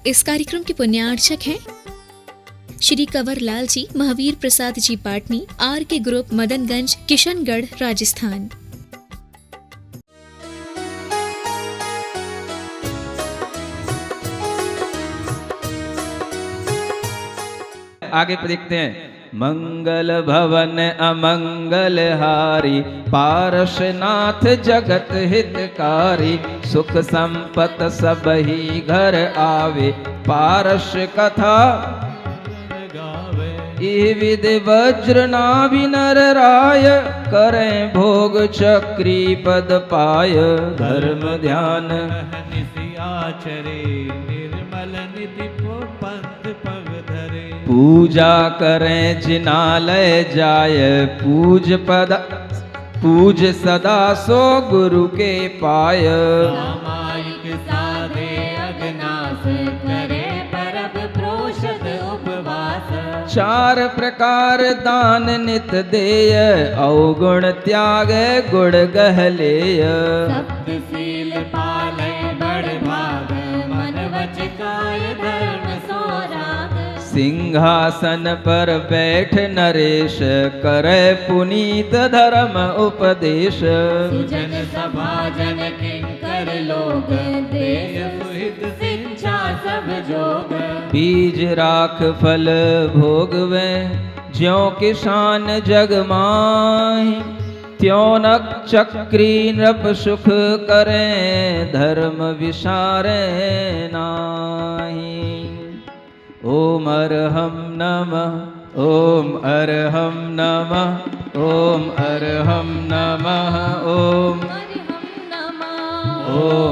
इस कार्यक्रम के पुण्यार्चक हैं श्री कंवर लाल जी, महावीर प्रसाद जी पाटनी, आर के ग्रुप, मदनगंज, किशनगढ़, राजस्थान। आगे देखते हैं। मंगल भवन अमंगल हारी, पारसनाथ जगत हितकारी, सुख संपत सबही घर आवे, पारस कथा इह विधि वज्र नाभि नर राय, करें भोग चक्री पद पाय, धर्म ध्यान आचरे, निर्मल निधि पंथ पग धरे, पूजा करें जिनालय जाय, पूज सदा सो गुरु के पाय, सामायिक साधे अगनास करे, परब प्रोषद उपवास, चार प्रकार दान नित देय, अवगुण त्याग गुण गहलेय, सप्तशील पाले बड़ भाग, मन वच काय धर्म सोराग, सिंहासन पर बैठ नरेश, करे पुनीत धर्म उपदेश, सुजन सभा जन किंकर लोग, देश सुहित शिक्षा सब जोग, बीज राख फल भोगवे, ज्यों किसान जग माहि, त्यों नक चक्री नृप सुख करें, धर्म विसारे नाहि। ओम अरहम नमः, ओम अरहम नमः, ओम अरहम नमः, ओम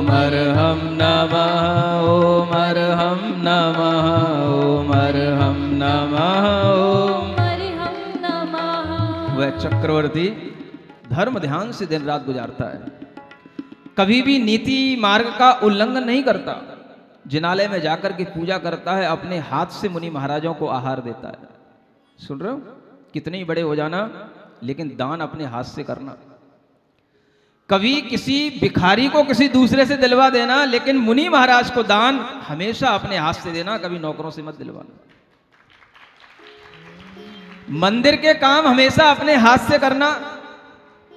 अरहम नमः, ओम अरहम नमः, ओम अरहम नमः, ओम। वह चक्रवर्ती धर्म ध्यान से दिन रात गुजारता है, कभी भी नीति मार्ग का उल्लंघन नहीं करता, जिनालय में जाकर के पूजा करता है, अपने हाथ से मुनि महाराजों को आहार देता है। सुन रहे हो, कितने ही बड़े हो जाना, लेकिन दान अपने हाथ से करना। कभी किसी भिखारी को किसी दूसरे से दिलवा देना, लेकिन मुनि महाराज को दान हमेशा अपने हाथ से देना, कभी नौकरों से मत दिलवाना। मंदिर के काम हमेशा अपने हाथ से करना,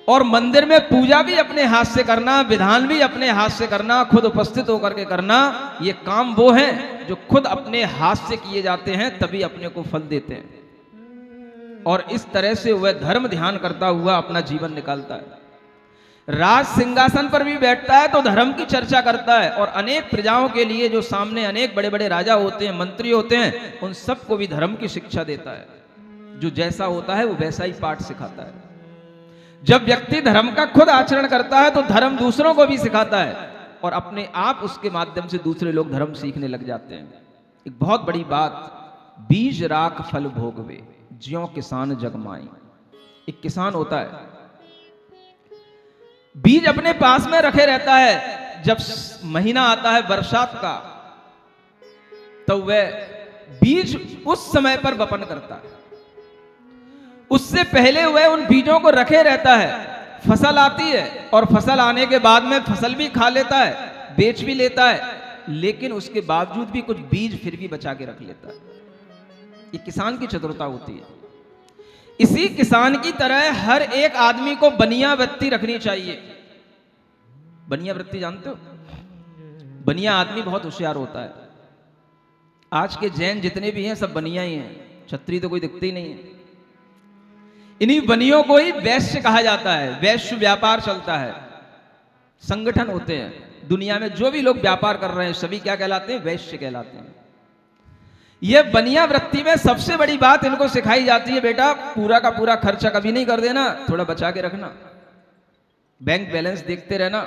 और मंदिर में पूजा भी अपने हाथ से करना, विधान भी अपने हाथ से करना, खुद उपस्थित होकर के करना। ये काम वो हैं जो खुद अपने हाथ से किए जाते हैं, तभी अपने को फल देते हैं। और इस तरह से वह धर्म ध्यान करता हुआ अपना जीवन निकालता है। राज सिंहासन पर भी बैठता है तो धर्म की चर्चा करता है, और अनेक प्रजाओं के लिए जो सामने अनेक बड़े बड़े राजा होते हैं, मंत्री होते हैं, उन सबको भी धर्म की शिक्षा देता है। जो जैसा होता है वो वैसा ही पाठ सिखाता है। जब व्यक्ति धर्म का खुद आचरण करता है तो धर्म दूसरों को भी सिखाता है, और अपने आप उसके माध्यम से दूसरे लोग धर्म सीखने लग जाते हैं। एक बहुत बड़ी बात, बीज राख फल भोगवे, ज्यों किसान जगमाई। एक किसान होता है, बीज अपने पास में रखे रहता है, जब महीना आता है बरसात का, तो वह बीज उस समय पर वपन करता है। उससे पहले वह उन बीजों को रखे रहता है। फसल आती है, और फसल आने के बाद में फसल भी खा लेता है, बेच भी लेता है, लेकिन उसके बावजूद भी कुछ बीज फिर भी बचा के रख लेता है। ये किसान की चतुरता होती है। इसी किसान की तरह हर एक आदमी को बनिया वृत्ति रखनी चाहिए। बनिया वृत्ति जानते हो? बनिया आदमी बहुत होशियार होता है। आज के जैन जितने भी हैं सब बनिया ही हैं, छत्री तो कोई दिखती ही नहीं है। इन्हीं बनियों को ही वैश्य कहा जाता है। वैश्य व्यापार चलता है, संगठन होते हैं दुनिया में, जो भी लोग व्यापार कर रहे हैं सभी क्या कहलाते हैं? वैश्य कहलाते हैं। यह बनिया वृत्ति में सबसे बड़ी बात इनको सिखाई जाती है, बेटा पूरा का पूरा खर्चा कभी नहीं कर देना, थोड़ा बचा के रखना, बैंक बैलेंस देखते रहना।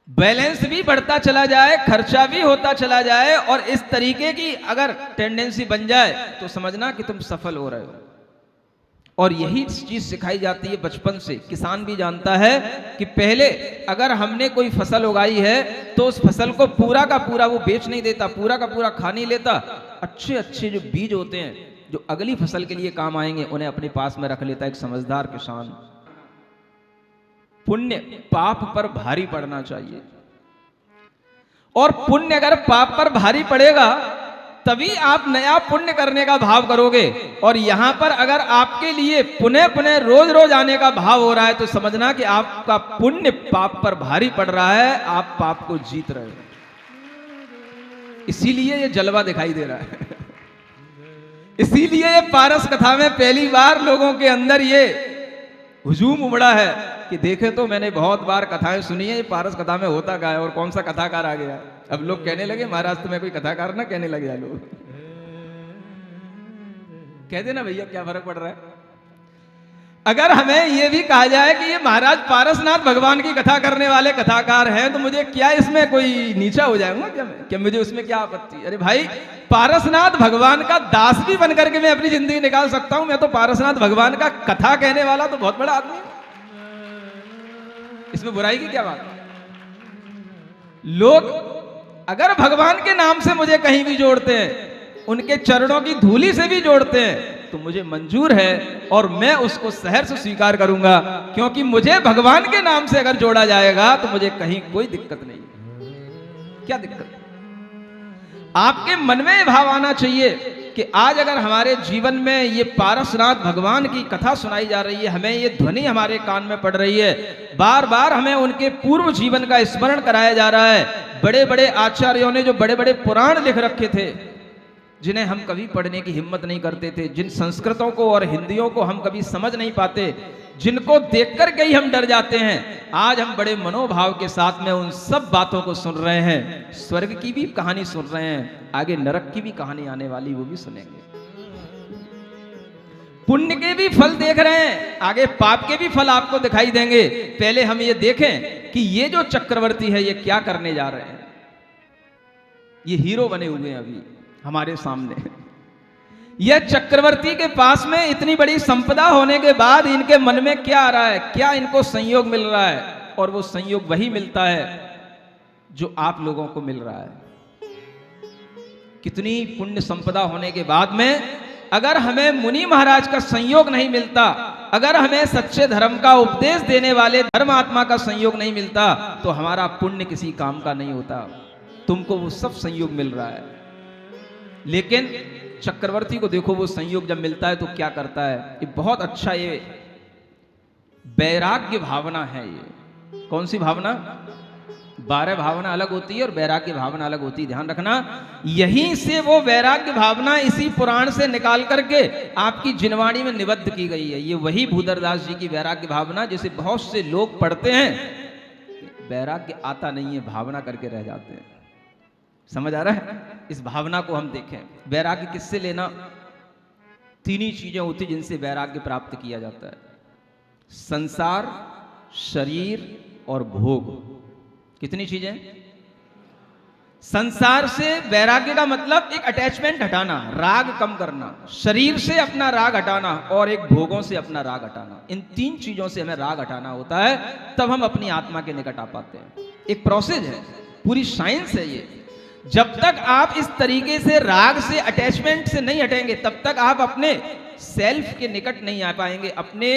बैलेंस भी बढ़ता चला जाए, खर्चा भी होता चला जाए, और इस तरीके की अगर टेंडेंसी बन जाए तो समझना कि तुम सफल हो रहे हो। और यही चीज सिखाई जाती है बचपन से। किसान भी जानता है कि पहले अगर हमने कोई फसल उगाई है तो उस फसल को पूरा का पूरा वो बेच नहीं देता, पूरा का पूरा खा नहीं लेता। अच्छे अच्छे जो बीज होते हैं जो अगली फसल के लिए काम आएंगे उन्हें अपने पास में रख लेता है एक समझदार किसान। पुण्य पाप पर भारी पड़ना चाहिए। और पुण्य अगर पाप पर भारी पड़ेगा तभी आप नया पुण्य करने का भाव करोगे। और यहां पर अगर आपके लिए पुनः पुनः रोज रोज आने का भाव हो रहा है तो समझना कि आपका पुण्य पाप पर भारी पड़ रहा है, आप पाप को जीत रहे हो। इसीलिए ये जलवा दिखाई दे रहा है। इसीलिए ये पारस कथा में पहली बार लोगों के अंदर ये हुजूम उमड़ा है कि देखे तो मैंने बहुत बार कथाएं सुनी है, ये पारस कथा में होता क्या है और कौन सा कथाकार आ गया। अब लोग कहने लगे महाराज तुम्हें कोई कथाकार ना कहने लगे। लोग कह देना भैया क्या फर्क पड़ रहा है। अगर हमें यह भी कहा जाए कि ये महाराज पारसनाथ भगवान की कथा करने वाले कथाकार हैं तो मुझे क्या इसमें कोई नीचा हो जाऊंगा क्या मुझे उसमें क्या आपत्ति। अरे भाई पारसनाथ भगवान का दास भी बनकर के मैं अपनी जिंदगी निकाल सकता हूं। मैं तो पारसनाथ भगवान का कथा कहने वाला तो बहुत बड़ा आदमी है, इसमें बुराई की क्या बात। लोग अगर भगवान के नाम से मुझे कहीं भी जोड़ते हैं, उनके चरणों की धूली से भी जोड़ते हैं तो मुझे मंजूर है और मैं उसको सहर्ष स्वीकार करूंगा, क्योंकि मुझे भगवान के नाम से अगर जोड़ा जाएगा तो मुझे कहीं कोई दिक्कत नहीं। क्या दिक्कत? आपके मन में यह भाव आना चाहिए कि आज अगर हमारे जीवन में ये पारसनाथ भगवान की कथा सुनाई जा रही है, हमें ये ध्वनि हमारे कान में पड़ रही है, बार बार हमें उनके पूर्व जीवन का स्मरण कराया जा रहा है। बड़े बड़े आचार्यों ने जो बड़े बड़े पुराण लिख रखे थे, जिन्हें हम कभी पढ़ने की हिम्मत नहीं करते थे, जिन संस्कृतों को और हिंदियों को हम कभी समझ नहीं पाते, जिनको देख कर के ही हम डर जाते हैं, आज हम बड़े मनोभाव के साथ में उन सब बातों को सुन रहे हैं। स्वर्ग की भी कहानी सुन रहे हैं, आगे नरक की भी कहानी आने वाली वो भी सुनेंगे। पुण्य के भी फल देख रहे हैं, आगे पाप के भी फल आपको दिखाई देंगे। पहले हम ये देखें कि ये जो चक्रवर्ती है ये क्या करने जा रहे हैं। ये हीरो बने हुए हैं अभी हमारे सामने। यह चक्रवर्ती के पास में इतनी बड़ी संपदा होने के बाद इनके मन में क्या आ रहा है, क्या इनको संयोग मिल रहा है, और वो संयोग वही मिलता है जो आप लोगों को मिल रहा है। कितनी पुण्य संपदा होने के बाद में अगर हमें मुनि महाराज का संयोग नहीं मिलता, अगर हमें सच्चे धर्म का उपदेश देने वाले धर्मात्मा का संयोग नहीं मिलता तो हमारा पुण्य किसी काम का नहीं होता। तुमको वो सब संयोग मिल रहा है, लेकिन चक्रवर्ती को देखो वो संयोग जब मिलता है तो क्या करता है। ये बहुत अच्छा, ये वैराग्य भावना है। ये कौन सी भावना? 12 भावना अलग होती है और वैराग्य भावना अलग होती है, ध्यान रखना। यहीं से वो वैराग्य भावना इसी पुराण से निकाल करके आपकी जिनवाणी में निबद्ध की गई है। ये वही भूधरदास जी की वैराग्य भावना, जिसे बहुत से लोग पढ़ते हैं, वैराग्य आता नहीं है, भावना करके रह जाते हैं। समझ आ रहा है? इस भावना को हम देखें। वैराग्य किससे लेना? 3 ही चीजें होती जिनसे वैराग्य प्राप्त किया जाता है: संसार, शरीर और भोग। कितनी चीजें? संसार से वैराग्य का मतलब एक अटैचमेंट हटाना, राग कम करना, शरीर से अपना राग हटाना और एक भोगों से अपना राग हटाना। इन 3 चीजों से हमें राग हटाना होता है, तब हम अपनी आत्मा के निकट आ पाते हैं। एक प्रोसेस है, पूरी साइंस है ये। जब तक आप इस तरीके से राग से, अटैचमेंट से नहीं हटेंगे, तब तक आप अपने सेल्फ के निकट नहीं आ पाएंगे, अपने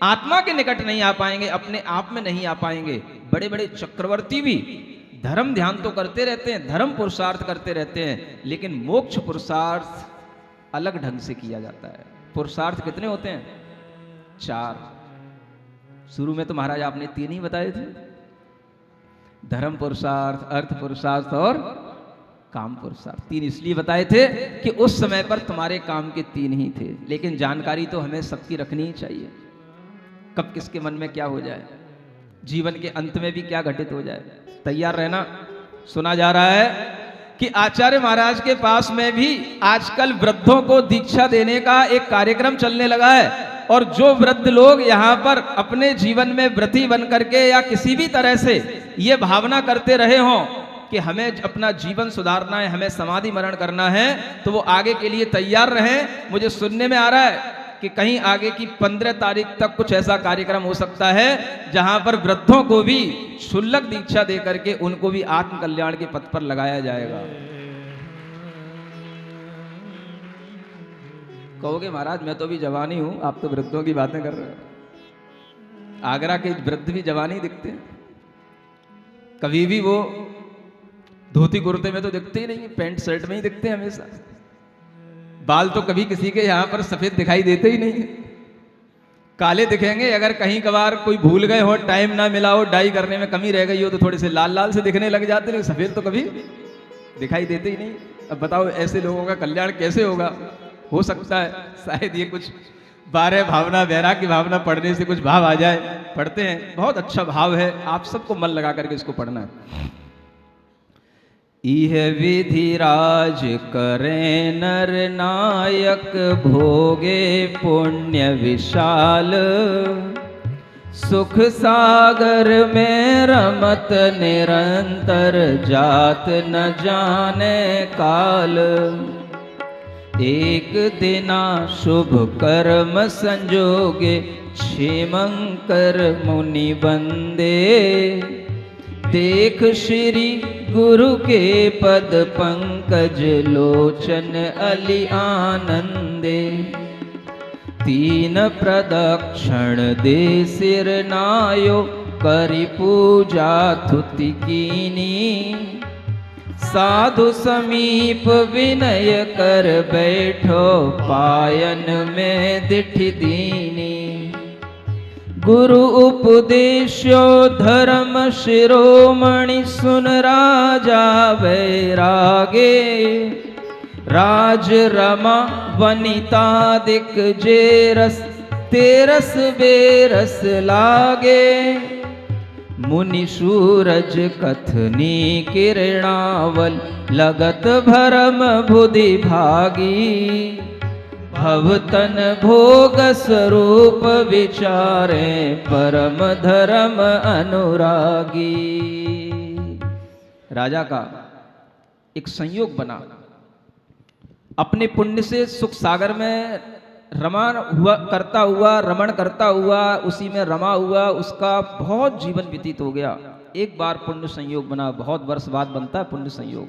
आत्मा के निकट नहीं आ पाएंगे, अपने आप में नहीं आ पाएंगे। बड़े बड़े चक्रवर्ती भी धर्म ध्यान तो करते रहते हैं, धर्म पुरुषार्थ करते रहते हैं, लेकिन मोक्ष पुरुषार्थ अलग ढंग से किया जाता है। पुरुषार्थ कितने होते हैं? 4। शुरू में तो महाराज आपने 3 ही बताए थे, धर्म पुरुषार्थ, अर्थ पुरुषार्थ और काम पुरुषार्थ। 3 इसलिए बताए थे कि उस समय पर तुम्हारे काम के 3 ही थे, लेकिन जानकारी तो हमें सबकी रखनी ही चाहिए। कब किसके मन में क्या हो जाए, जीवन के अंत में भी क्या घटित हो जाए, तैयार रहना। सुना जा रहा है कि आचार्य महाराज के पास में भी आजकल वृद्धों को दीक्षा देने का एक कार्यक्रम चलने लगा है, और जो वृद्ध लोग यहाँ पर अपने जीवन में व्रती बन करके या किसी भी तरह से ये भावना करते रहे हों कि हमें अपना जीवन सुधारना है, हमें समाधि मरण करना है, तो वो आगे के लिए तैयार रहें। मुझे सुनने में आ रहा है कि कहीं आगे की 15 तारीख तक कुछ ऐसा कार्यक्रम हो सकता है जहां पर वृद्धों को भी क्षुल्लक दीक्षा दे करके उनको भी आत्म कल्याण के पथ पर लगाया जाएगा। कहोगे महाराज मैं तो भी जवानी हूं, आप तो वृद्धों की बातें कर रहे हो। आगरा के वृद्ध भी जवानी दिखते हैं, कभी भी वो धोती कुर्ते में तो दिखते ही नहीं, पैंट शर्ट में ही दिखते हैं हमेशा। बाल तो कभी किसी के यहाँ पर सफेद दिखाई देते ही नहीं, काले दिखेंगे। अगर कहीं कभार कोई भूल गए हो, टाइम ना मिला हो, डाई करने में कमी रह गई हो, तो थोड़े से लाल लाल से दिखने लग जाते हैं, सफेद तो कभी दिखाई देते ही नहीं। अब बताओ ऐसे लोगों का कल्याण कैसे होगा? हो सकता है शायद ये कुछ 12 भावना, वैराग्य की भावना पढ़ने से कुछ भाव आ जाए। पढ़ते हैं, बहुत अच्छा भाव है, आप सबको मन लगा करके इसको पढ़ना है। इह विधि राज करें नर नायक, भोगे पुण्य विशाल, सुख सागर में रमत निरंतर, जात न जाने काल। एक दिना शुभ कर्म संजोगे, क्षेमंकर मुनि बंदे, देख श्री गुरु के पद पंकज, लोचन अली आनंदे। तीन प्रदक्षिण दे सिर नायो, करि पूजा थुति कीनी, साधु समीप विनय कर बैठो, पायन में दिठि दीनी। गुरु उपदेशो धर्म शिरोमणि, सुन राजा वैरागे, राज रमा वनिता दिक जे रस, तेरस बेरस लागे। मुनि सूरज कथनी किरणावल, लगत भरम बुद्धि भागी, भवतन भोग स्वरूप विचारे, परम धर्म अनुरागी। राजा का एक संयोग बना, अपने पुण्य से सुख सागर में रमण करता हुआ, उसी में रमा हुआ, उसका बहुत जीवन व्यतीत हो गया। एक बार पुण्य संयोग बना, बहुत वर्ष बाद बनता है पुण्य संयोग।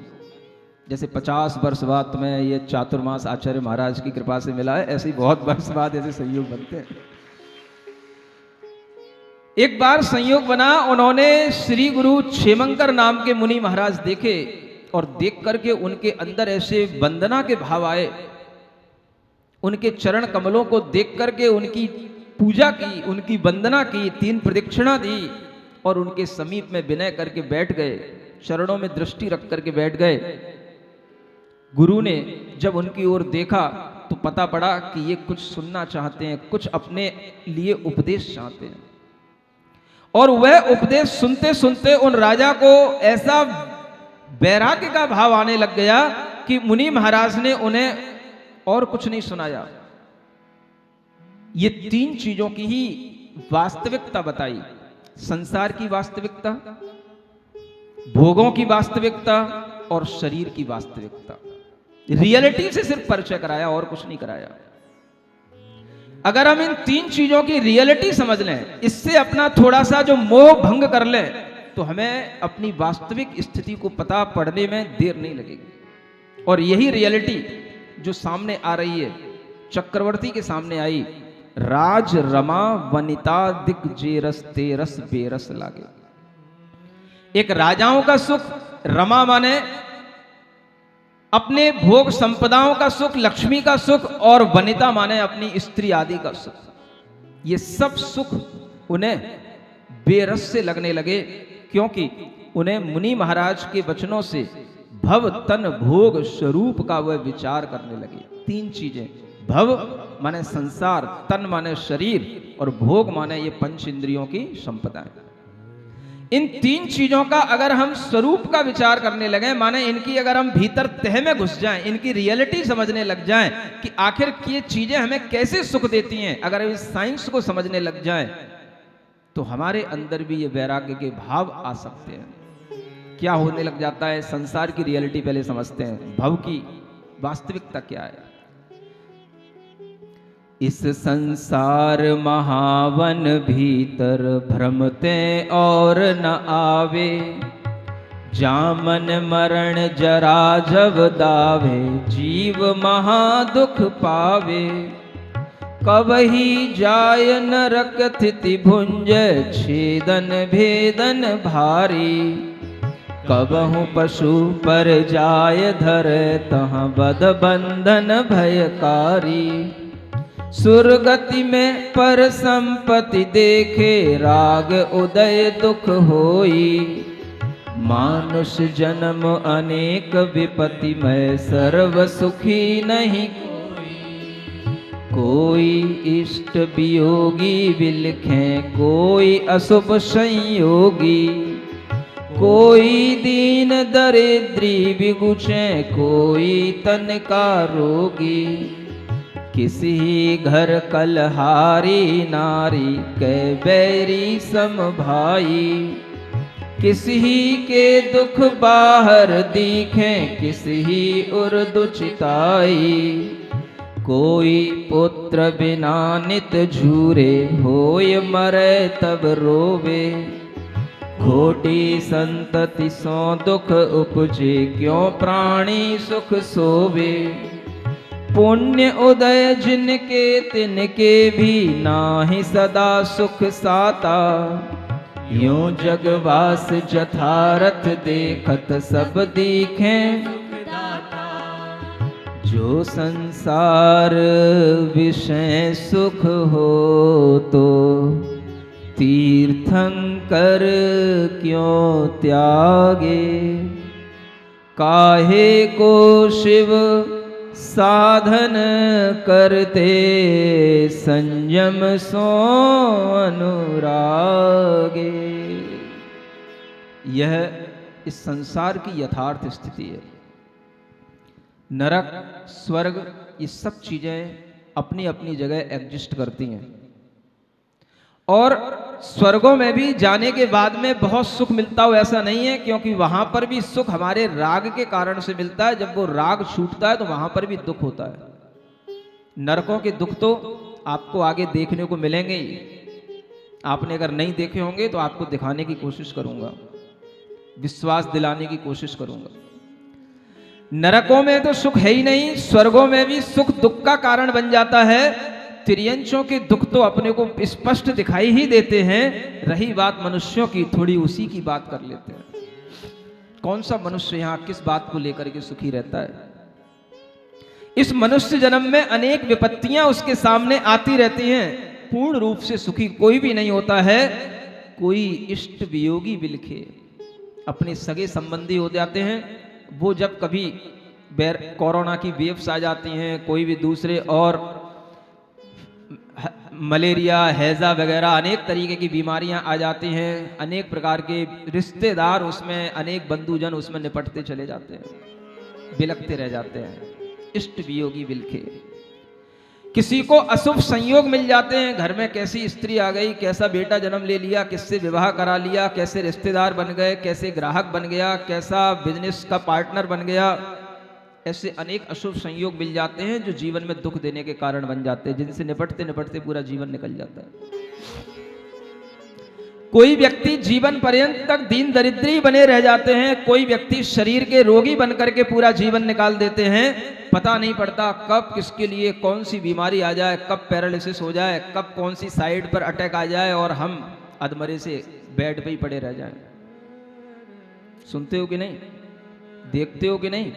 जैसे 50 वर्ष बाद तुम्हें ये चातुर्मास आचार्य महाराज की कृपा से मिला है, ऐसे ही बहुत वर्ष बाद ऐसे संयोग बनते हैं। एक बार संयोग बना, उन्होंने श्री गुरु क्षेमंकर नाम के मुनि महाराज देखे, और देख करके उनके अंदर ऐसे वंदना के भाव आए। उनके चरण कमलों को देख करके उनकी पूजा की, उनकी वंदना की, 3 प्रदक्षिणा दी, और उनके समीप में विनय करके बैठ गए, चरणों में दृष्टि रख करके बैठ गए। गुरु ने जब उनकी ओर देखा तो पता पड़ा कि ये कुछ सुनना चाहते हैं, कुछ अपने लिए उपदेश चाहते हैं। और वह उपदेश सुनते सुनते उन राजा को ऐसा वैराग्य का भाव आने लग गया कि मुनि महाराज ने उन्हें और कुछ नहीं सुनाया। ये 3 चीजों की ही वास्तविकता बताई, संसार की वास्तविकता, भोगों की वास्तविकता और शरीर की वास्तविकता। रियलिटी से सिर्फ परिचय कराया और कुछ नहीं कराया। अगर हम इन 3 चीजों की रियलिटी समझ लें, इससे अपना थोड़ा सा जो मोह भंग कर लें, तो हमें अपनी वास्तविक स्थिति को पता पड़ने में देर नहीं लगेगी। और यही रियलिटी जो सामने आ रही है, चक्रवर्ती के सामने आई, राज रमा वनिता दिक जे रस, तेरस बेरस लागे। एक राजाओं का सुख, रमा माने अपने भोग संपदाओं का सुख, लक्ष्मी का सुख, और वनिता माने अपनी स्त्री आदि का सुख। ये सब सुख उन्हें बेरस से लगने लगे, क्योंकि उन्हें मुनि महाराज के वचनों से भव तन भोग स्वरूप का वह विचार करने लगे। 3 चीजें, भव माने संसार, तन माने शरीर, और भोग माने ये 5 इंद्रियों की संपदाएं। इन 3 चीजों का अगर हम स्वरूप का विचार करने लगे, माने इनकी अगर हम भीतर तह में घुस जाएं, इनकी रियलिटी समझने लग जाएं कि आखिर ये चीजें हमें कैसे सुख देती हैं, अगर हम इस साइंस को समझने लग जाएं, तो हमारे अंदर भी ये वैराग्य के भाव आ सकते हैं। क्या होने लग जाता है, संसार की रियलिटी पहले समझते हैं, भव की वास्तविकता क्या है। इस संसार महावन भीतर, भ्रमते और न आवे, जामन मरण जरा जब दावे, जीव महादुख पावे। कबही जाय नरक थिति भुंज, छेदन भेदन भारी, कबहु पशु पर जाय धरे तहाँ बद बंधन भयकारी। सुरगति में पर संपत्ति देखे राग उदय दुख होई। मानुष जन्म अनेक विपत्ति में सर्व सुखी नहीं कोई। इष्ट वियोगी बिलखें कोई अशुभ संयोगी। कोई दीन दरिद्री बिगुचे कोई तन का रोगी। किसी घर कलहारी नारी कै बैरी सम भाई। किसी के दुख बाहर दिखें किसी उर्दु चिताई। कोई पुत्र बिना नित झूरे होय मरे तब रोवे। खोटी संतति सो दुख उपजे क्यों प्राणी सुख सोवे। पुण्य उदय जिनके तिनके भी नाहि सदा सुख साता। यूं जगवास जथारथ देखत सब दीखें। जो संसार विषय सुख हो तो तीर्थंकर क्यों त्यागे। काहे को शिव साधन करते संयम सो अनुरागे। यह इस संसार की यथार्थ स्थिति है। नरक स्वर्ग ये सब चीजें अपनी अपनी जगह एग्जिस्ट करती हैं और स्वर्गों में भी जाने के बाद में बहुत सुख मिलता हो ऐसा नहीं है, क्योंकि वहां पर भी सुख हमारे राग के कारण से मिलता है। जब वो राग छूटता है तो वहां पर भी दुख होता है। नरकों के दुख तो आपको आगे देखने को मिलेंगे ही। आपने अगर नहीं देखे होंगे तो आपको दिखाने की कोशिश करूंगा, विश्वास दिलाने की कोशिश करूंगा। नरकों में तो सुख है ही नहीं, स्वर्गों में भी सुख दुख का कारण बन जाता है। तिर्यंचों के दुख तो अपने को स्पष्ट दिखाई ही देते हैं। रही बात मनुष्यों की, थोड़ी उसी की बात कर लेते हैं। कौन सा मनुष्य यहाँ किस बात को लेकर के सुखी रहता है? इस मनुष्य जन्म में अनेक विपत्तियां उसके सामने आती रहती हैं। पूर्ण रूप से सुखी कोई भी नहीं होता है। कोई इष्ट वियोगी बिलखे, अपने सगे संबंधी हो जाते हैं। वो जब कभी कोरोना की वेव्स आ जाती हैं, कोई भी दूसरे और मलेरिया हैजा वगैरह अनेक तरीके की बीमारियां आ जाती हैं, अनेक प्रकार के रिश्तेदार उसमें, अनेक बंधुजन उसमें निपटते चले जाते हैं, बिलखते रह जाते हैं। इष्ट वियोगी बिलखे। किसी को अशुभ संयोग मिल जाते हैं। घर में कैसी स्त्री आ गई, कैसा बेटा जन्म ले लिया, किससे विवाह करा लिया, कैसे रिश्तेदार बन गए, कैसे ग्राहक बन गया, कैसा बिजनेस का पार्टनर बन गया। ऐसे अनेक अशुभ संयोग मिल जाते हैं जो जीवन में दुख देने के कारण बन जाते हैं, जिनसे निपटते निपटते पूरा जीवन निकल जाता है। कोई व्यक्ति जीवन पर्यंत तक दीन दरिद्री बने रह जाते हैं। कोई व्यक्ति शरीर के रोगी बन करके पूरा जीवन निकाल देते हैं। पता नहीं पड़ता कब किसके लिए कौन सी बीमारी आ जाए, कब पैरालिसिस हो जाए, कब कौन सी साइड पर अटैक आ जाए और हम अधमरे से बेड पे ही पड़े रह जाएं। सुनते हो कि नहीं, देखते हो कि नहीं,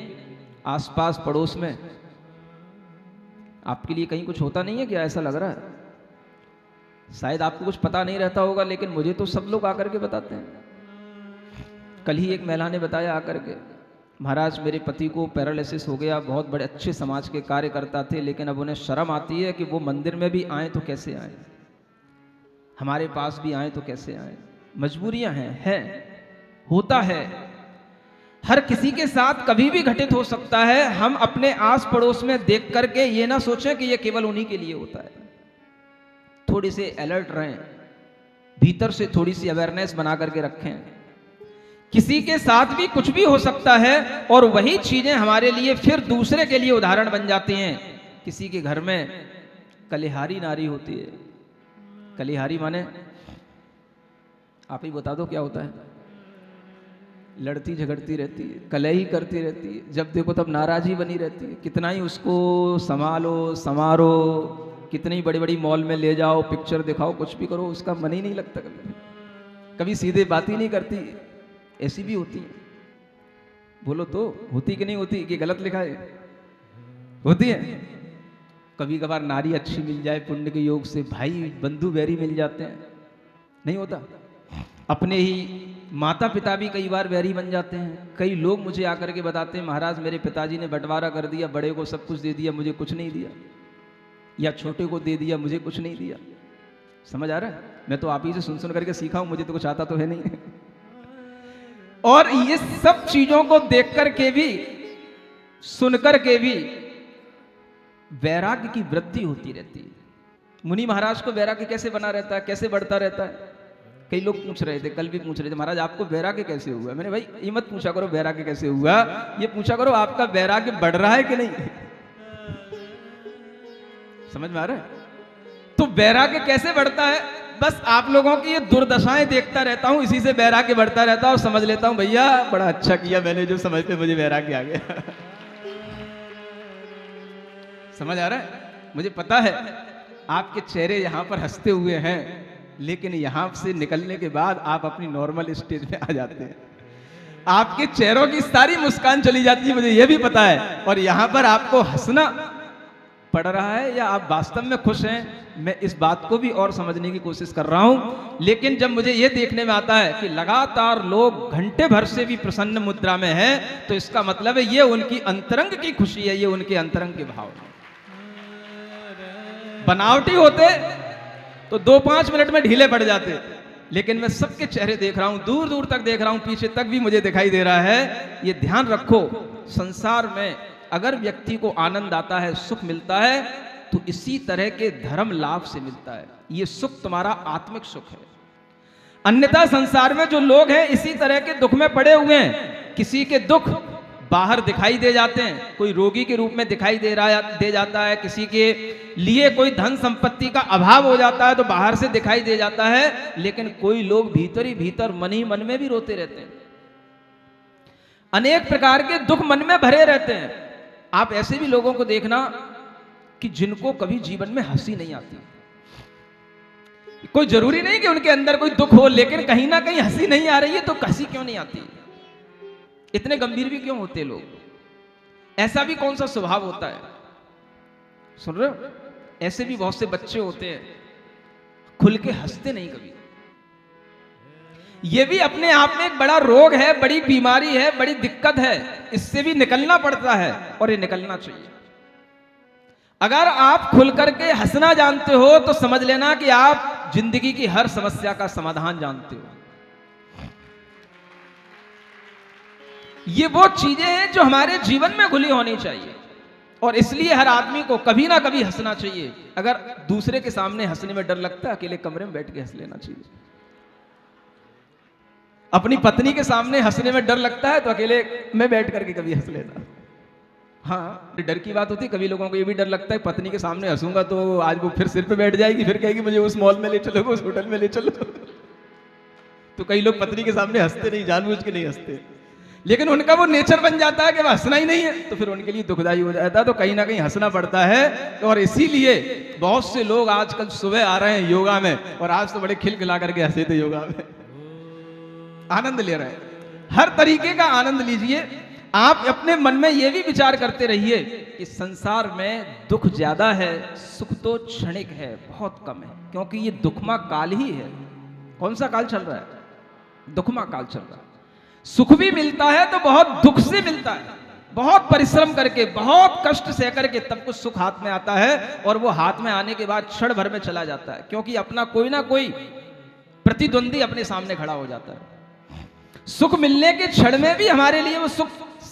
आसपास पड़ोस में आपके लिए कहीं कुछ होता नहीं है क्या? ऐसा लग रहा है। शायद आपको कुछ पता नहीं रहता होगा, लेकिन मुझे तो सब लोग आकर के बताते हैं। कल ही एक महिला ने बताया आकर के, महाराज मेरे पति को पैरालिसिस हो गया, बहुत बड़े अच्छे समाज के कार्यकर्ता थे, लेकिन अब उन्हें शर्म आती है कि वो मंदिर में भी आए तो कैसे आए, हमारे पास भी आए तो कैसे आए। मजबूरियां हैं, होता है। हर किसी के साथ कभी भी घटित हो सकता है। हम अपने आस पड़ोस में देख करके ये ना सोचें कि ये केवल उन्हीं के लिए होता है। थोड़ी से अलर्ट रहें, भीतर से थोड़ी सी अवेयरनेस बना करके रखें। किसी के साथ भी कुछ भी हो सकता है और वही चीजें हमारे लिए फिर दूसरे के लिए उदाहरण बन जाती हैं। किसी के घर में कलिहारी नारी होती है। कलिहारी माने आप ही बता दो क्या होता है? लड़ती झगड़ती रहती है, कलही करती रहती है, जब देखो तब नाराज ही बनी रहती है। कितना ही उसको संभालो संवारो, कितनी बड़ी बड़ी मॉल में ले जाओ, पिक्चर दिखाओ, कुछ भी करो, उसका मन ही नहीं लगता। कभी सीधे बात ही नहीं करती। ऐसी भी होती है। बोलो तो, होती कि नहीं होती, कि गलत लिखा है? होती है। कभी कभार नारी अच्छी मिल जाए पुण्य के योग से, भाई बंधु बैरी मिल जाते हैं, नहीं होता? अपने ही माता पिता भी कई बार बैरी बन जाते हैं। कई लोग मुझे आकर के बताते हैं, महाराज मेरे पिताजी ने बंटवारा कर दिया, बड़े को सब कुछ दे दिया, मुझे कुछ नहीं दिया, या छोटे को दे दिया, मुझे कुछ नहीं दिया। समझ आ रहा है? मैं तो आप ही से सुन सुन करके सीखा हूं, मुझे तो कुछ आता तो है नहीं। और ये सब चीजों को देख करके भी, सुन करके भी वैराग्य की वृद्धि होती रहती है। मुनि महाराज को वैराग्य कैसे बना रहता है, कैसे बढ़ता रहता है? कई लोग पूछ रहे थे, कल भी पूछ रहे थे, महाराज आपको वैराग्य कैसे हुआ? मैंने भाई ये मत पूछा करो वैराग्य कैसे हुआ, ये पूछा करो आपका वैराग्य बढ़ रहा है कि नहीं। समझ में आ रहा है? तो वैराग्य कैसे बढ़ता है? बस आप लोगों की ये दुर्दशाएं देखता रहता हूं, इसी से वैराग्य बढ़ता रहता है, और समझ लेता हूं भैया बड़ा अच्छा किया मैंने जो समझ पे मुझे वैराग्य आ गया। समझ आ रहा है? मुझे पता है आपके चेहरे यहां पर हंसते हुए हैं, लेकिन यहां से निकलने के बाद आप अपनी नॉर्मल स्टेज में आ जाते हैं। आपके चेहरों की सारी मुस्कान चली जाती है, मुझे यह भी पता है, और यहां पर आपको हंसना पड़ रहा है या आप वास्तव में खुश हैं, मैं इस बात को भी और समझने की कोशिश कर रहा हूं। लेकिन जब मुझे यह देखने में आता है कि लगातार लोग घंटे भर से भी प्रसन्न मुद्रा में हैं, तो इसका मतलब है ये उनकी अंतरंग की खुशी है, ये उनके अंतरंग के भाव है। बनावटी होते तो 2-5 मिनट में ढीले पड़ जाते, लेकिन मैं सबके चेहरे देख रहा हूं, दूर दूर तक देख रहा हूं, पीछे तक भी मुझे दिखाई दे रहा है। ये ध्यान रखो, संसार में अगर व्यक्ति को आनंद आता है, सुख मिलता है, तो इसी तरह के धर्म लाभ से मिलता है। ये सुख तुम्हारा आत्मिक सुख है। अन्यथा संसार में जो लोग हैं इसी तरह के दुख में पड़े हुए हैं। किसी के दुख बाहर दिखाई दे जाते हैं, कोई रोगी के रूप में दिखाई दे जाता है, किसी के लिए कोई धन संपत्ति का अभाव हो जाता है तो बाहर से दिखाई दे जाता है, लेकिन कोई लोग भीतर ही भीतर मन ही मन में भी रोते रहते हैं। अनेक प्रकार के दुख मन में भरे रहते हैं। आप ऐसे भी लोगों को देखना कि जिनको कभी जीवन में हंसी नहीं आती। कोई जरूरी नहीं कि उनके अंदर कोई दुख हो, लेकिन कहीं ना कहीं हंसी नहीं आ रही है, तो हंसी क्यों नहीं आती? इतने गंभीर भी क्यों होते लोग? ऐसा भी कौन सा स्वभाव होता है? सुन रहे हो? ऐसे भी बहुत से बच्चे होते हैं खुल के हंसते नहीं कभी। यह भी अपने आप में एक बड़ा रोग है, बड़ी बीमारी है, बड़ी दिक्कत है। इससे भी निकलना पड़ता है और ये निकलना चाहिए। अगर आप खुल करके हंसना जानते हो तो समझ लेना कि आप जिंदगी की हर समस्या का समाधान जानते हो। ये वो चीजें हैं जो हमारे जीवन में घुली होनी चाहिए, और इसलिए हर आदमी को कभी ना कभी हंसना चाहिए। अगर दूसरे के सामने हंसने में डर लगता है, अकेले कमरे में बैठ के हंस लेना चाहिए। अपनी पत्नी के सामने हंसने में डर लगता है तो अकेले में बैठ करके कभी हंस लेना। हाँ, डर की बात होती है। कभी लोगों को ये भी डर लगता है पत्नी के सामने हंसूंगा तो आज वो फिर सिर पे बैठ जाएगी, फिर कहेगी मुझे उस मॉल में ले चलो, उस होटल में ले चलो। तो कई लोग पत्नी के सामने हंसते नहीं, जानबूझ के नहीं हंसते, लेकिन उनका वो नेचर बन जाता है कि वह हंसना ही नहीं है, तो फिर उनके लिए दुखदाई हो जाता है। तो कहीं ना कहीं हंसना पड़ता है। और इसीलिए बहुत से लोग आजकल सुबह आ रहे हैं योगा में, और आज तो बड़े खिलखिला करके हंसे थे योगा में, आनंद ले रहे हैं। हर तरीके का आनंद लीजिए। आप अपने मन में यह भी विचार करते रहिए कि संसार में दुख ज्यादा है, सुख तो क्षणिक है, बहुत कम है, क्योंकि ये दुखमा काल ही है। कौन सा काल चल रहा है? दुखमा काल चल रहा है। सुख भी मिलता है तो बहुत दुख से मिलता है, बहुत परिश्रम करके, बहुत कष्ट सह करके तब कुछ सुख हाथ में आता है, और वो हाथ में आने के बाद क्षण भर में चला जाता है, क्योंकि अपना कोई ना कोई प्रतिद्वंदी अपने सामने खड़ा हो जाता है। सुख मिलने के क्षण में भी हमारे लिए वो सुख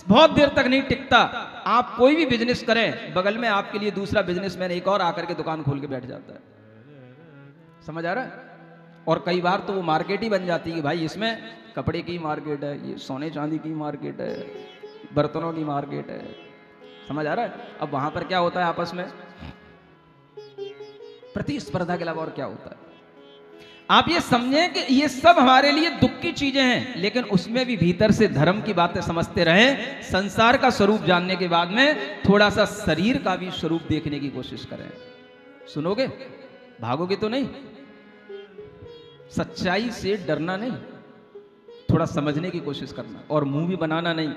बहुत देर तक नहीं टिकता। आप कोई भी बिजनेस करें, बगल में आपके लिए दूसरा बिजनेसमैन एक और आकर के दुकान खोल के बैठ जाता है। समझ आ रहा है? और कई बार तो वो मार्केट ही बन जाती है कि भाई इसमें कपड़े की मार्केट है, ये सोने चांदी की मार्केट है, बर्तनों की मार्केट है। समझ आ रहा है? अब वहां पर क्या होता है? आपस में प्रतिस्पर्धा के अलावा और क्या होता है? आप ये समझें कि ये सब हमारे लिए दुख की चीजें हैं, लेकिन उसमें भी भीतर से धर्म की बातें समझते रहें। संसार का स्वरूप जानने के बाद में थोड़ा सा शरीर का भी स्वरूप देखने की कोशिश करें। सुनोगे? भागोगे तो नहीं। सच्चाई से डरना नहीं, थोड़ा समझने की कोशिश करना, और मुंह भी बनाना नहीं।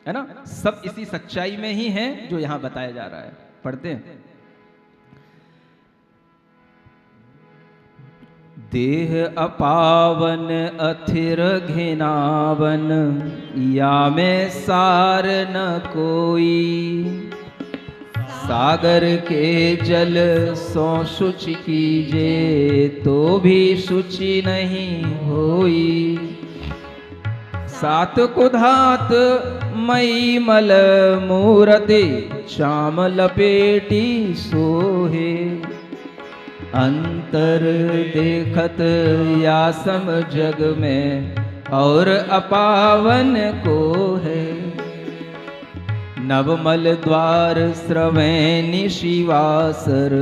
है ना। सब इसी सच्चाई में ही है जो यहां बताया जा रहा है। पढ़ते हैं। देह अपावन अथिर घिनावन, या में सार न कोई। सागर के जल सो शुचि कीजे, तो भी शुचि नहीं होई। सात कुधात मई मल मूरति, श्याम लपेटी सोहे। अंतर देखत या सम जग में, और अपावन को है। नवमल द्वार स्रवैनि शिवासर,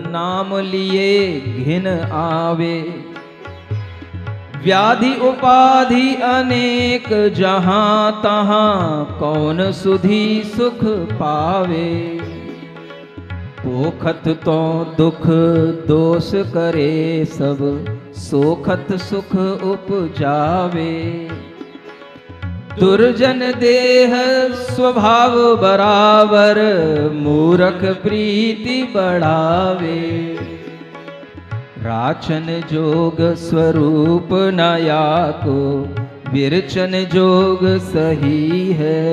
नाम लिए घिन आवे। व्याधि उपाधि अनेक जहां तहां, कौन सुधी सुख पावे। पोखत तो दुख दोष करे सब, सोखत सुख उपजावे। दुर्जन देह स्वभाव बराबर, मूरख प्रीति बढ़ावे। राचन जोग स्वरूप नया को, विरचन जोग सही है।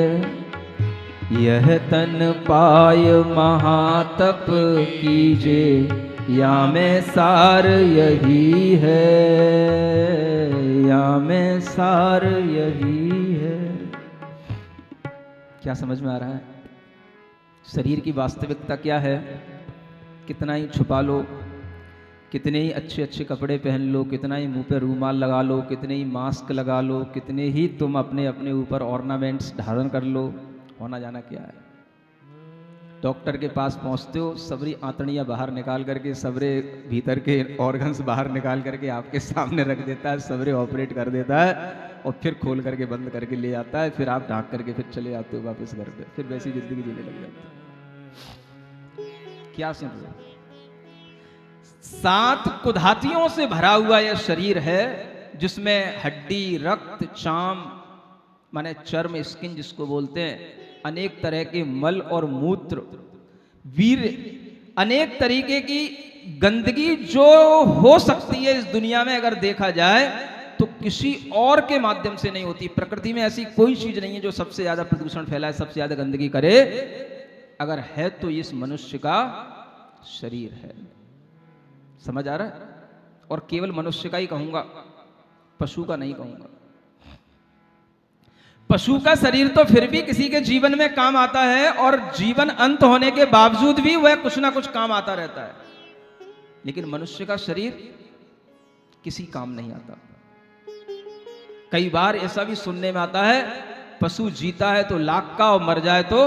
यह तन पाय महातप कीजे, या में सार यही है। या में सार यही है। क्या समझ में आ रहा है? शरीर की वास्तविकता क्या है? कितना ही छुपा लो, कितने ही अच्छे अच्छे कपड़े पहन लो, कितना ही मुंह पे रूमाल लगा लो, कितने ही मास्क लगा लो, कितने ही तुम अपने अपने ऊपर ऑर्नामेंट्स धारण कर लो, होना जाना क्या है? डॉक्टर के पास पहुंचते हो, सबरी आंतड़ियां बाहर निकाल करके, सबरे भीतर के ऑर्गन्स बाहर निकाल करके आपके सामने रख देता है, सबरे ऑपरेट कर देता है और फिर खोल करके बंद करके ले आता है। फिर आप ढांक करके फिर चले जाते हो वापस घर पे, फिर वैसी जिंदगी जीने लग जाते हो। क्या सुन रहे हो? 7 कुधातियों से भरा हुआ यह शरीर है, जिसमें हड्डी, रक्त, चाम माने चर्म, स्किन जिसको बोलते हैं, अनेक तरह के मल और मूत्र, वीर, अनेक तरीके की गंदगी जो हो सकती है इस दुनिया में, अगर देखा जाए तो किसी और के माध्यम से नहीं होती। प्रकृति में ऐसी कोई चीज नहीं है जो सबसे ज्यादा प्रदूषण फैलाए, सबसे ज्यादा गंदगी करे। अगर है तो इस मनुष्य का शरीर है। समझ आ रहा है? और केवल मनुष्य का ही कहूंगा, पशु का नहीं कहूंगा। पशु का शरीर तो फिर भी किसी के जीवन में काम आता है, और जीवन अंत होने के बावजूद भी वह कुछ ना कुछ काम आता रहता है। लेकिन मनुष्य का शरीर किसी काम नहीं आता। कई बार ऐसा भी सुनने में आता है, पशु जीता है तो लाख का और मर जाए तो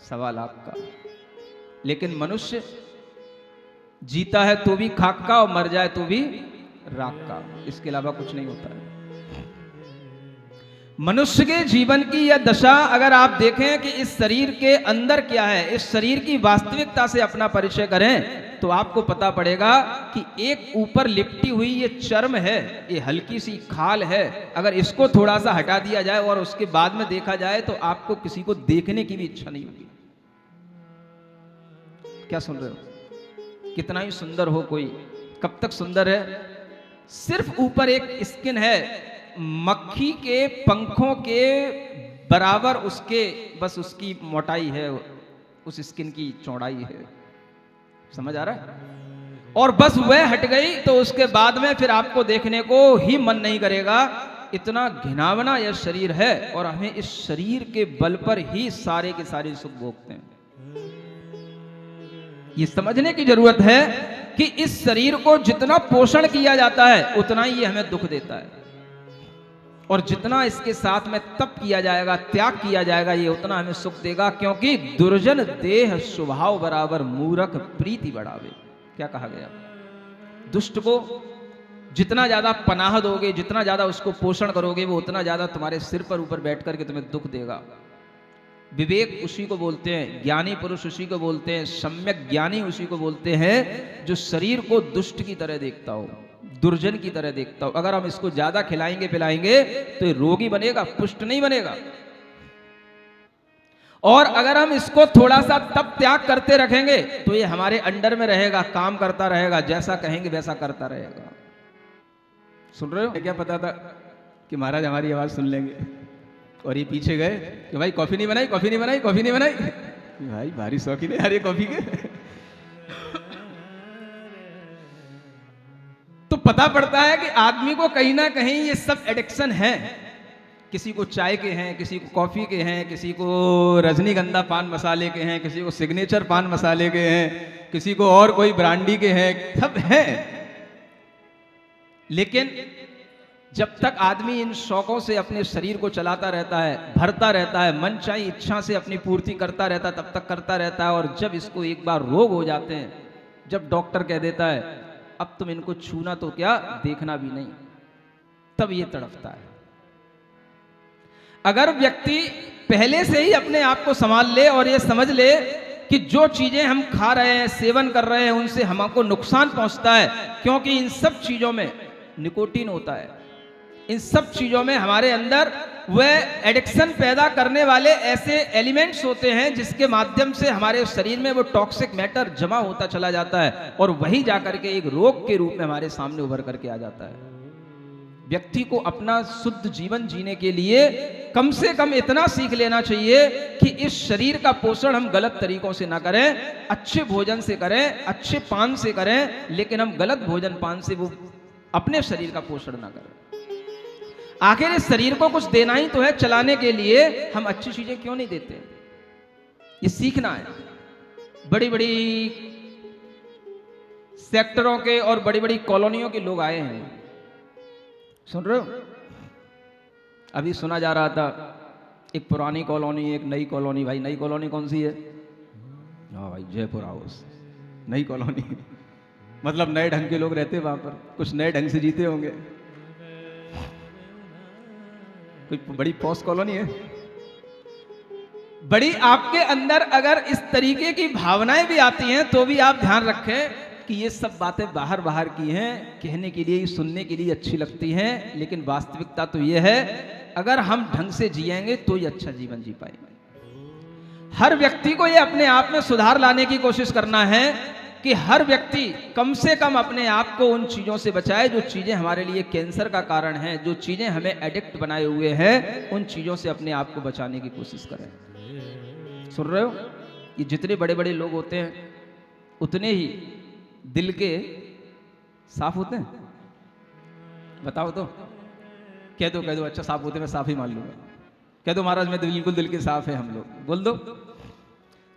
1.25 लाख का। लेकिन मनुष्य जीता है तो भी खाक का और मर जाए तो भी राख का, इसके अलावा कुछ नहीं होता है। मनुष्य के जीवन की यह दशा अगर आप देखें कि इस शरीर के अंदर क्या है, इस शरीर की वास्तविकता से अपना परिचय करें, तो आपको पता पड़ेगा कि एक ऊपर लिपटी हुई ये चर्म है, ये हल्की सी खाल है, अगर इसको थोड़ा सा हटा दिया जाए और उसके बाद में देखा जाए तो आपको किसी को देखने की भी इच्छा नहीं होगी। क्या सुन रहे हो? कितना ही सुंदर हो कोई, कब तक सुंदर है? सिर्फ ऊपर एक स्किन है, मक्खी के पंखों के बराबर उसके, बस उसकी मोटाई है, उस स्किन की चौड़ाई है। समझ आ रहा है? और बस वह हट गई तो उसके बाद में फिर आपको देखने को ही मन नहीं करेगा। इतना घिनावना यह शरीर है, और हमें इस शरीर के बल पर ही सारे के सारे सुख भोगते हैं। ये समझने की जरूरत है कि इस शरीर को जितना पोषण किया जाता है उतना ही ये हमें दुख देता है, और जितना इसके साथ में तप किया जाएगा, त्याग किया जाएगा, ये उतना हमें सुख देगा। क्योंकि दुर्जन देह स्वभाव बराबर, मूरख प्रीति बढ़ावे। क्या कहा गया? दुष्ट को जितना ज्यादा पनाह दोगे, जितना ज्यादा उसको पोषण करोगे, वो उतना ज्यादा तुम्हारे सिर पर ऊपर बैठ करके तुम्हें दुख देगा। विवेक उसी को बोलते हैं, ज्ञानी पुरुष उसी को बोलते हैं, सम्यक ज्ञानी उसी को बोलते हैं जो शरीर को दुष्ट की तरह देखता हो, दुर्जन की तरह देखता हो। अगर हम इसको ज्यादा खिलाएंगे पिलाएंगे तो ये रोगी बनेगा, पुष्ट नहीं बनेगा। और अगर हम इसको थोड़ा सा तब त्याग करते रखेंगे तो ये हमारे अंडर में रहेगा, काम करता रहेगा, जैसा कहेंगे वैसा करता रहेगा। सुन रहे हो? क्या पता था कि महाराज हमारी आवाज सुन लेंगे और ये पीछे गए कि भाई कॉफी नहीं बनाई, कॉफी नहीं बनाई, कॉफी नहीं बनाई। भाई भारी शौकीन है यार ये कॉफी के। तो पता पड़ता है कि आदमी को कहीं ना कहीं ये सब एडिक्शन है। किसी को चाय के हैं, किसी को कॉफी के हैं, किसी को रजनीगंधा पान मसाले के हैं, किसी को सिग्नेचर पान मसाले के हैं, किसी को और कोई ब्रांडी के हैं, सब हैं। लेकिन जब तक आदमी इन शौकों से अपने शरीर को चलाता रहता है, भरता रहता है, मन चाही इच्छा से अपनी पूर्ति करता रहता है, तब तक करता रहता है। और जब इसको एक बार रोग हो जाते हैं, जब डॉक्टर कह देता है अब तुम इनको छूना तो क्या देखना भी नहीं, तब ये तड़पता है। अगर व्यक्ति पहले से ही अपने आप को संभाल ले और ये समझ ले कि जो चीजें हम खा रहे हैं, सेवन कर रहे हैं, उनसे हमको नुकसान पहुंचता है, क्योंकि इन सब चीजों में निकोटीन होता है, इन सब चीजों में हमारे अंदर वह एडिक्शन पैदा करने वाले ऐसे एलिमेंट्स होते हैं जिसके माध्यम से हमारे शरीर में वो टॉक्सिक मैटर जमा होता चला जाता है और वही जाकर के एक रोग के रूप में हमारे सामने उभर करके आ जाता है। व्यक्ति को अपना शुद्ध जीवन जीने के लिए कम से कम इतना सीख लेना चाहिए कि इस शरीर का पोषण हम गलत तरीकों से ना करें, अच्छे भोजन से करें, अच्छे पान से करें, लेकिन हम गलत भोजन पान से वो अपने शरीर का पोषण ना करें। आखिर इस शरीर को कुछ देना ही तो है चलाने के लिए, हम अच्छी चीजें क्यों नहीं देते? ये सीखना है। बड़ी बड़ी सेक्टरों के और बड़ी बड़ी कॉलोनियों के लोग आए हैं, सुन रहे हो? अभी सुना जा रहा था एक पुरानी कॉलोनी, एक नई कॉलोनी। भाई नई कॉलोनी कौन सी है? हाँ भाई जयपुर हाउस, नई कॉलोनी। मतलब नए ढंग के लोग रहते वहां पर, कुछ नए ढंग से जीते होंगे। कोई बड़ी पॉश कॉलोनी है बड़ी। आपके अंदर अगर इस तरीके की भावनाएं भी आती हैं तो भी आप ध्यान रखें कि ये सब बातें बाहर बाहर की हैं, कहने के लिए, सुनने के लिए अच्छी लगती हैं, लेकिन वास्तविकता तो ये है अगर हम ढंग से जिएंगे तो ही अच्छा जीवन जी पाएंगे। हर व्यक्ति को ये अपने आप में सुधार लाने की कोशिश करना है कि हर व्यक्ति कम से कम अपने आप को उन चीजों से बचाए जो चीजें हमारे लिए कैंसर का कारण हैं, जो चीजें हमें एडिक्ट बनाए हुए हैं, उन चीजों से अपने आप को बचाने की कोशिश करें। सुन रहे हो? ये जितने बड़े बड़े लोग होते हैं उतने ही दिल के साफ होते हैं। बताओ तो, कह दो अच्छा साफ होते, मैं साफ ही मान लूंगा। कह दो महाराज मैं बिल्कुल दिल के साफ है हम लोग, बोल दो।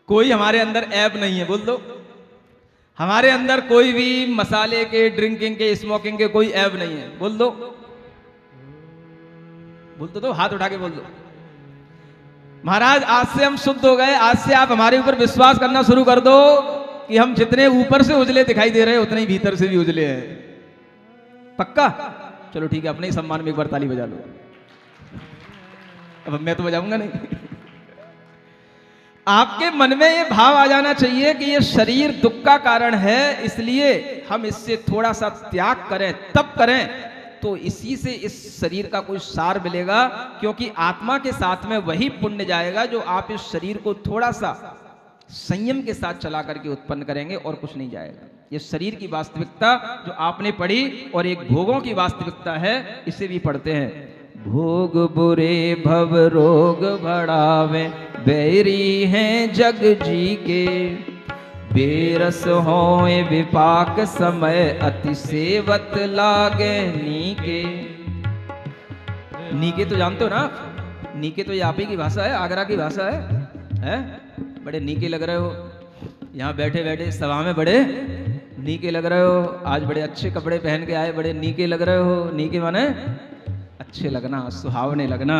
कोई हमारे अंदर ऐब नहीं है, बोल दो। हमारे अंदर कोई भी मसाले के, ड्रिंकिंग के, स्मोकिंग के कोई ऐब नहीं है, बोल दो। बोल दो, हाथ उठा के बोल दो। महाराज आज से हम शुद्ध हो गए, आज से आप हमारे ऊपर विश्वास करना शुरू कर दो कि हम जितने ऊपर से उजले दिखाई दे रहे हैं उतने ही भीतर से भी उजले हैं। पक्का? चलो ठीक है, अपने ही सम्मान में एक बार ताली बजा लो। अब मैं तो बजाऊंगा नहीं। आपके मन में ये भाव आ जाना चाहिए कि ये शरीर दुख का कारण है, इसलिए हम इससे थोड़ा सा त्याग करें, तब करें तो इसी से इस शरीर का कोई सार मिलेगा, क्योंकि आत्मा के साथ में वही पुण्य जाएगा जो आप इस शरीर को थोड़ा सा संयम के साथ चला करके उत्पन्न करेंगे, और कुछ नहीं जाएगा। ये शरीर की वास्तविकता जो आपने पढ़ी और एक भोगों की वास्तविकता है, इसे भी पढ़ते हैं। भोग बुरे भव रोग बढ़ावे, बैरी हैं जग जी के, बेरस होए विपाक समय, अति सेवत लागे नीके। नीके तो जानते हो ना आप? नीके तो ये आप ही की भाषा है, आगरा की भाषा है? बड़े नीके लग रहे हो, यहाँ बैठे बैठे सभा में बड़े नीके लग रहे हो। आज बड़े अच्छे कपड़े पहन के आए, बड़े नीके लग रहे हो। नीके माने अच्छे लगना, सुहावने लगना।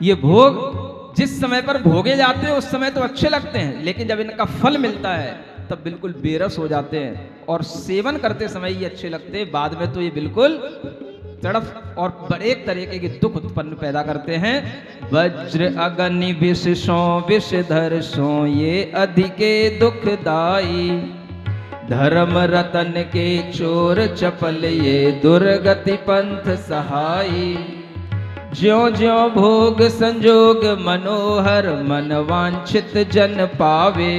ये भोग जिस समय पर भोगे जाते हैं उस समय तो अच्छे लगते हैं, लेकिन जब इनका फल मिलता है तब बिल्कुल बेरस हो जाते हैं, और सेवन करते समय ये अच्छे लगते हैं, बाद में तो ये बिल्कुल तड़प और बड़े तरीके के दुख उत्पन्न पैदा करते हैं। वज्र अग्नि विषों विषधर्षों, ये अधिके दुखदाई, धर्म रतन के चोर चपल, ये दुर्गति पंथ सहाई। ज्यों ज्यों भोग संजोग मनोहर मन वांछित जन पावे।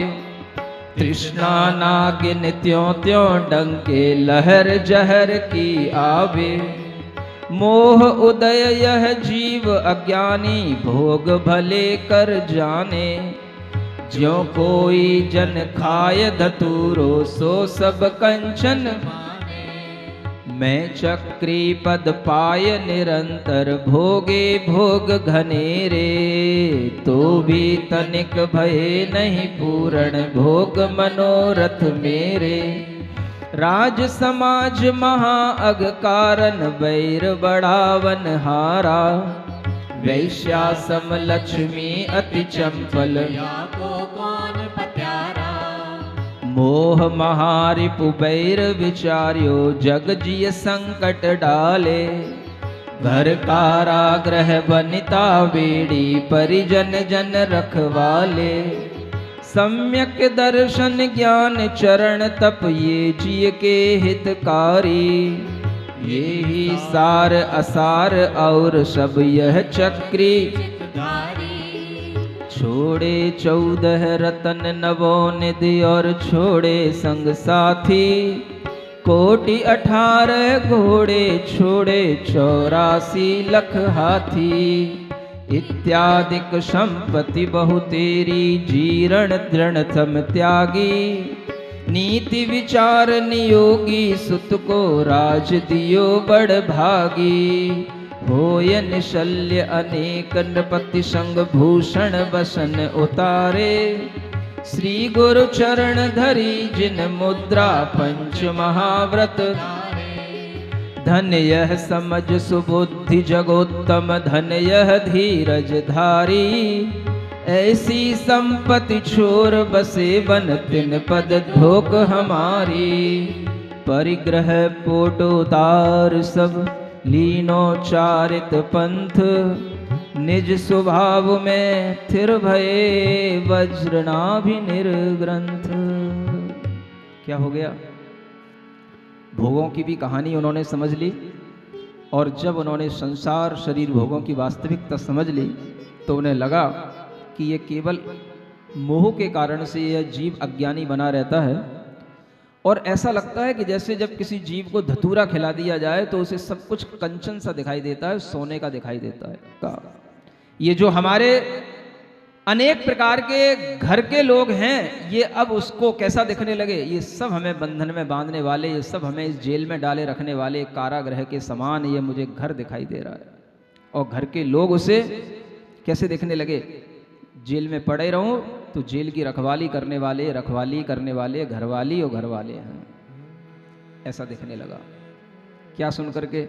तृष्णा नागिन त्यों त्यों डंके लहर जहर की आवे। मोह उदय यह जीव अज्ञानी भोग भले कर जाने। ज्यों कोई जन खाय धतूरो सो सब कंचन माने। मैं चक्री पद पाय निरंतर भोगे भोग घनेरे। तो भी तनिक भये नहीं पूर्ण भोग मनोरथ मेरे। राज समाज महा अग कारण वैर बढ़ावन हारा। वैश्या सम लक्ष्मी अति चंपल को कौन पत्यारा। मोह महारिपु बैर विचार्यो जग जिय संकट डाले। घर कारागृह बनिता बेड़ी परिजन जन रखवाले। सम्यक दर्शन ज्ञान चरण तप ये जिय के हितकारी। ये ही सार असार और सब यह चक्री छोड़े 14 रतन नवोनिधि और छोड़े संग साथी। कोटि 18 घोड़े छोड़े 84 लख हाथी। इत्यादिक संपत्ति बहु तेरी जीर्ण दृढ़ सम त्यागी। नीति विचार नियोगी सुत को राज दियो बड़ भागी। होय निशल्य अनेक नृपति संग भूषण बसन उतारे। श्री गुरु चरण धरी जिन मुद्रा पंच महाव्रत। धन यह समझ सुबुद्धि जगोत्तम धन यह धीरज धारी। ऐसी संपत्ति छोर बसे बन तिन पद धोक हमारी। परिग्रह पोटोतार सब लीनो चारित पंथ। निज स्वभाव में थिर भये वज्रनाभि निर्ग्रंथ। क्या हो गया? भोगों की भी कहानी उन्होंने समझ ली और जब उन्होंने संसार शरीर भोगों की वास्तविकता समझ ली तो उन्हें लगा कि ये केवल मोह के कारण से यह जीव अज्ञानी बना रहता है। और ऐसा लगता है कि जैसे जब किसी जीव को धतूरा खिला दिया जाए तो उसे सब कुछ कंचन सा दिखाई देता है, सोने का दिखाई देता है। ये जो हमारे अनेक प्रकार के घर के लोग हैं ये अब उसको कैसा दिखने लगे? ये सब हमें बंधन में बांधने वाले, ये सब हमें इस जेल में डाले रखने वाले कारागृह के समान ये मुझे घर दिखाई दे रहा है। और घर के लोग उसे कैसे दिखने लगे? जेल में पड़े रहूं तो जेल की रखवाली करने वाले घरवाली और घरवाले हैं, ऐसा दिखने लगा। क्या सुन करके?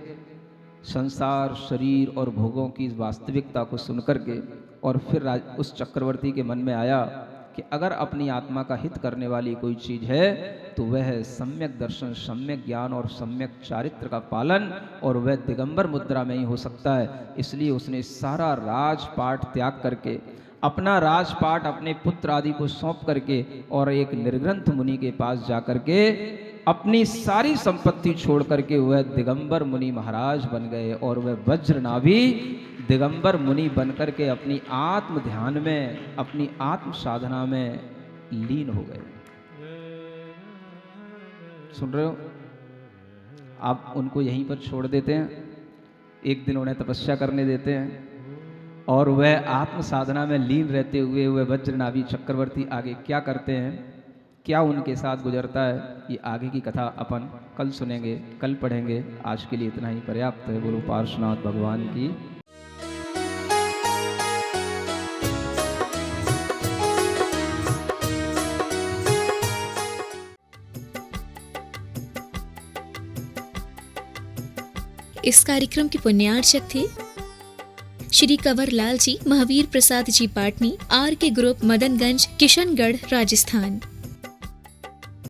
संसार शरीर और भोगों की वास्तविकता को सुन करके। और फिर उस चक्रवर्ती के मन में आया कि अगर अपनी आत्मा का हित करने वाली कोई चीज है तो वह है सम्यक दर्शन, सम्यक ज्ञान और सम्यक चारित्र का पालन, और वह दिगंबर मुद्रा में ही हो सकता है। इसलिए उसने सारा राजपाट त्याग करके, अपना राजपाट अपने पुत्र आदि को सौंप करके और एक निर्ग्रंथ मुनि के पास जा करके अपनी सारी संपत्ति छोड़ करके वह दिगंबर मुनि महाराज बन गए। और वह वज्रनाभि दिगंबर मुनि बनकर के अपनी आत्म ध्यान में, अपनी आत्म साधना में लीन हो गए। सुन रहे हो? आप उनको यहीं पर छोड़ देते हैं, एक दिन उन्हें तपस्या करने देते हैं और वह आत्म साधना में लीन रहते हुए वह वज्रनाभि चक्रवर्ती आगे क्या करते हैं, क्या उनके साथ गुजरता है, ये आगे की कथा अपन कल सुनेंगे, कल पढ़ेंगे। आज के लिए इतना ही पर्याप्त है। बोलो पार्श्वनाथ भगवान की। इस कार्यक्रम के पुण्यार्चक थे श्री कंवर लाल जी, महावीर प्रसाद जी पाटनी, आर के ग्रुप, मदनगंज, किशनगढ़, राजस्थान।